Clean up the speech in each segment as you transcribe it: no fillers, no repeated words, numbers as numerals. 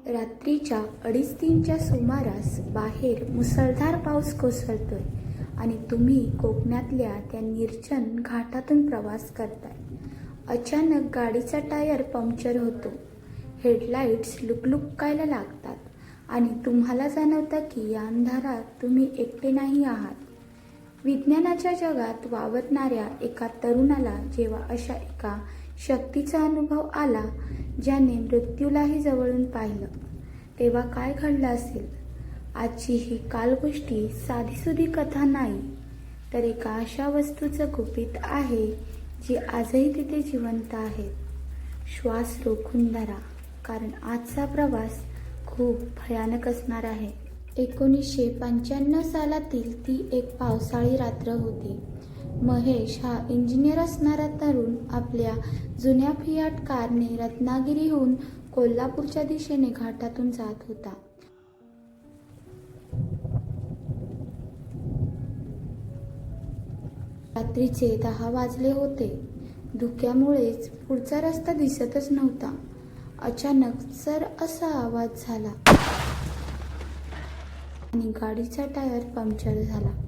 रात्रीच्या 2:30च्या सुमारास बाहेर मुसळधार पाऊस कोसळतोय आणि तुम्ही कोकणातल्या त्या निर्जन घाटातून प्रवास करताय. अचानक गाडीचा टायर पंक्चर होतो. हेडलाईट्स लुकलुकायला लागतात आणि तुम्हाला जाणवतं की या अंधारात तुम्ही एकटे नाही आहात. विज्ञानाच्या जगात वावरणाऱ्या एका तरुणाला जेव्हा अशा एका शक्तीचा अनुभव आला ज्याने मृत्यूलाही जवळून पाहिलं, तेव्हा काय घडलं असेल? आजची ही कालगोष्टी साधीसुधी कथा नाही, तर एका अशा वस्तूचं गुपित आहे जी आजही तिथे जिवंत आहे. श्वास रोखून धरा, कारण आजचा प्रवास खूप भयानक असणार आहे. 1995 सालातील ती एक पावसाळी रात्र होती. महेश हा इंजिनियर असणारा तरुण आपल्या जुन्या फियाट कारने रत्नागिरीहून कोल्हापूरच्या दिशेने घाटातून जात होता. रात्रीचे 10 वाजले होते. धुक्यामुळेच पुढचा रस्ता दिसतच नव्हता. अचानक चर असा आवाज झाला आणि गाडीचा टायर पंक्चर झाला.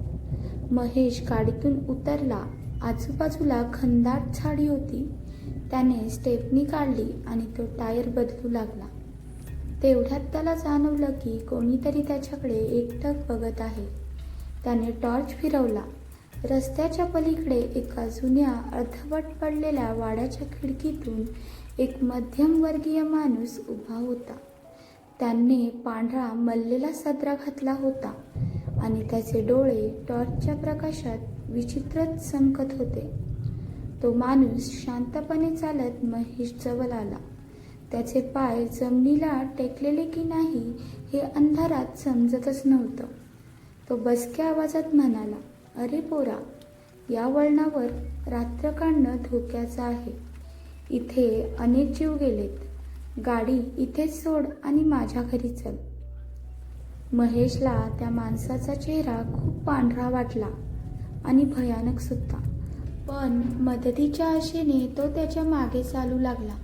महेश गाडीतून उतरला. आजूबाजूला घनदाट झाडी होती. त्याने स्टेपनी काढली आणि तो टायर बदलू लागला. तेवढ्यात त्याला जाणवलं की कोणीतरी त्याच्याकडे एकटक बघत आहे. त्याने टॉर्च फिरवला. रस्त्याच्या पलीकडे एका जुन्या अर्धवट पडलेल्या वाड्याच्या खिडकीतून एक मध्यमवर्गीय माणूस उभा होता. त्याने पांढरा मल्लेला सदरा घातला होता आणि त्याचे डोळे टॉर्चच्या प्रकाशात विचित्रच चमकत होते. तो माणूस शांतपणे चालत महेश जवळ आला. त्याचे पाय जमिनीला टेकलेले की नाही हे अंधारात समजतच नव्हतं. तो बसक्या आवाजात म्हणाला, "अरे पोरा, या वळणावर रात्र काढणं धोक्याचं आहे. इथे अनेक जीव गेलेत. गाडी इथेच सोड आणि माझ्या घरी चल." महेशला त्या माणसाचा चेहरा खूप पांढरा वाटला आणि भयानक सुद्धा. पण मदतीच्या आशेने तो त्याच्या मागे चालू लागला.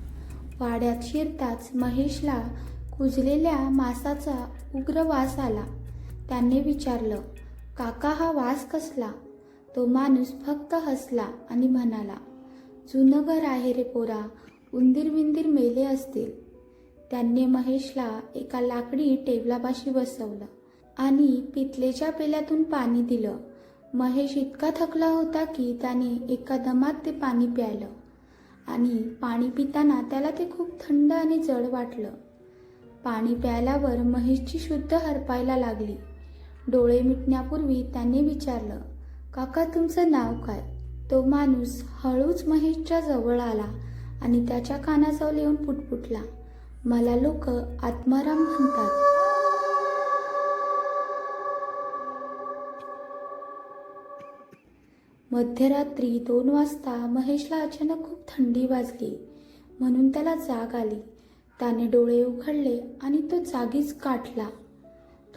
वाड्यात शिरताच महेशला कुजलेल्या मांसाचा उग्र वास आला. त्याने विचारलं, "काका, हा वास कसला?" तो माणूस फक्त हसला आणि म्हणाला, "जुनं घर आहे रे पोरा, उंदीर बिंदीर मेले असतील." त्यांनी महेशला एका लाकडी टेबलापाशी बसवलं आणि पितलेच्या पेल्यातून पाणी दिलं. महेश इतका थकला होता की त्याने एका दमात ते पाणी प्यायलं आणि पाणी पिताना त्याला ते खूप थंड आणि जड वाटलं. पाणी प्यायल्यावर महेशची शुद्ध हरपायला लागली. डोळे मिटण्यापूर्वी त्याने विचारलं, "काका, तुमचं नाव काय?" तो माणूस हळूच महेशच्या जवळ आला आणि त्याच्या कानाजवळ येऊन पुटपुटला, "मला लोक आत्माराम म्हणतात." मध्यरात्री 2 वाजता महेशला अचानक खूप थंडी वाजली, म्हणून त्याला जाग आली. त्याने डोळे उघडले आणि तो जागीच गाठला.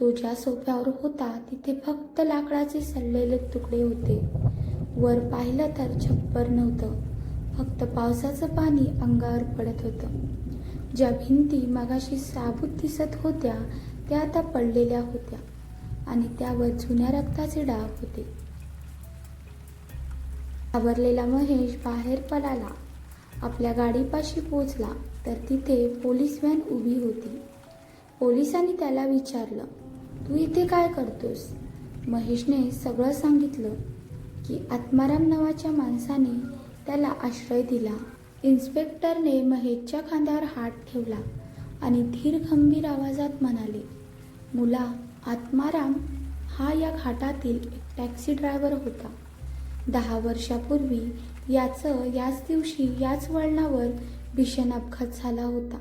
तो ज्या सोफ्यावर होता तिथे फक्त लाकडाचे सडलेले तुकडे होते. वर पाहिलं तर छप्पर नव्हतं. फक्त पावसाचं पाणी अंगावर पडत होतं. ज्या भिंती मगाशी साबूत दिसत होत्या त्या आता पडलेल्या होत्या आणि त्यावर जुन्या रक्ताचे डाग होते. घाबरलेला महेश बाहेर पळाला. आपल्या गाडीपाशी पोचला तर तिथे पोलीस व्हॅन उभी होती. पोलिसांनी त्याला विचारलं, "तू इथे काय करतोस?" महेशने सगळं सांगितलं की आत्माराम नावाच्या माणसाने त्याला आश्रय दिला. इन्स्पेक्टरने महेशच्या खांद्यावर हात ठेवला आणि धीर गंभीर आवाजात म्हणाले, "मुला, आत्माराम हा या घाटातील एक टॅक्सी ड्रायव्हर होता. 10 वर्षापूर्वी याच दिवशी याच वळणावर भीषण अपघात झाला होता.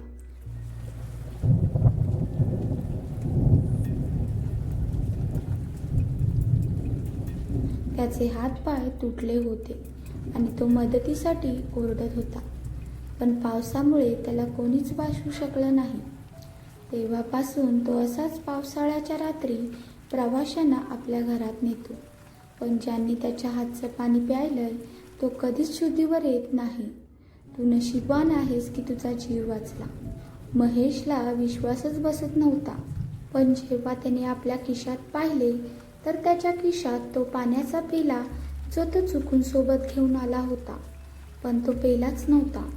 त्याचे हातपाय तुटले होते आणि तो मदतीसाठी ओरडत होता. पण पावसामुळे त्याला कोणीच वाचवू शकलं नाही. तेव्हापासून तो असाच पावसाळ्याच्या रात्री प्रवाशांना आपल्या घरात नेतो. पण ज्यांनी त्याच्या हातचं पाणी प्यायलंय तो कधीच शुद्धीवर येत नाही. तू नशीबवान आहेस की तुझा जीव वाचला." महेशला विश्वासच बसत नव्हता, पण जेव्हा त्याने आपल्या खिशात पाहिले तर त्याच्या खिशात तो पाण्याचा पेला जो तो चुकून सोबत घेऊन आला होता, पण तो पेलाच नव्हता.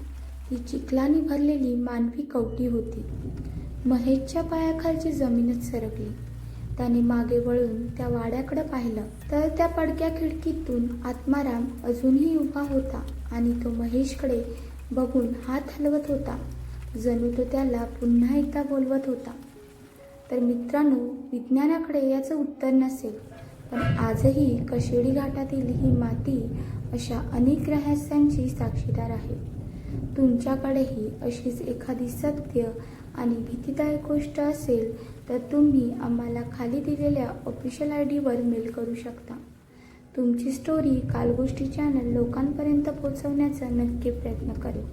ती चिखलाने भरलेली मानवी कवटी होती. महेशच्या पायाखालची जमीनच सरकली. त्याने मागे वळून त्या वाड्याकडे पाहिलं तर त्या पडक्या खिडकीतून आत्माराम अजूनही उभा होता आणि तो महेशकडे बघून हात हलवत होता, जणू तो त्याला पुन्हा एकदा बोलवत होता. तर मित्रांनो, विज्ञानाकडे याचं उत्तर नसेल, पण आजही कशेडी घाटातील ही माती अशा अनेक रहस्यांची साक्षीदार आहे. तुमच्याकडेही अशीच एखादी सत्य आणि भीतीदायक गोष्ट असेल तर तुम्ही आम्हाला खाली दिलेल्या ऑफिशियल ID वर मेल करू शकता. तुमची स्टोरी कालगोष्टी चॅनल लोकांपर्यंत पोहोचवण्याचा नक्की प्रयत्न करेल.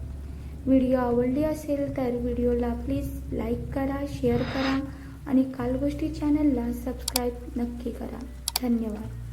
व्हिडिओ आवडली असेल तर व्हिडिओला प्लीज लाईक करा, शेअर करा आणि कालगोष्टी चॅनलला सबस्क्राईब नक्की करा. धन्यवाद.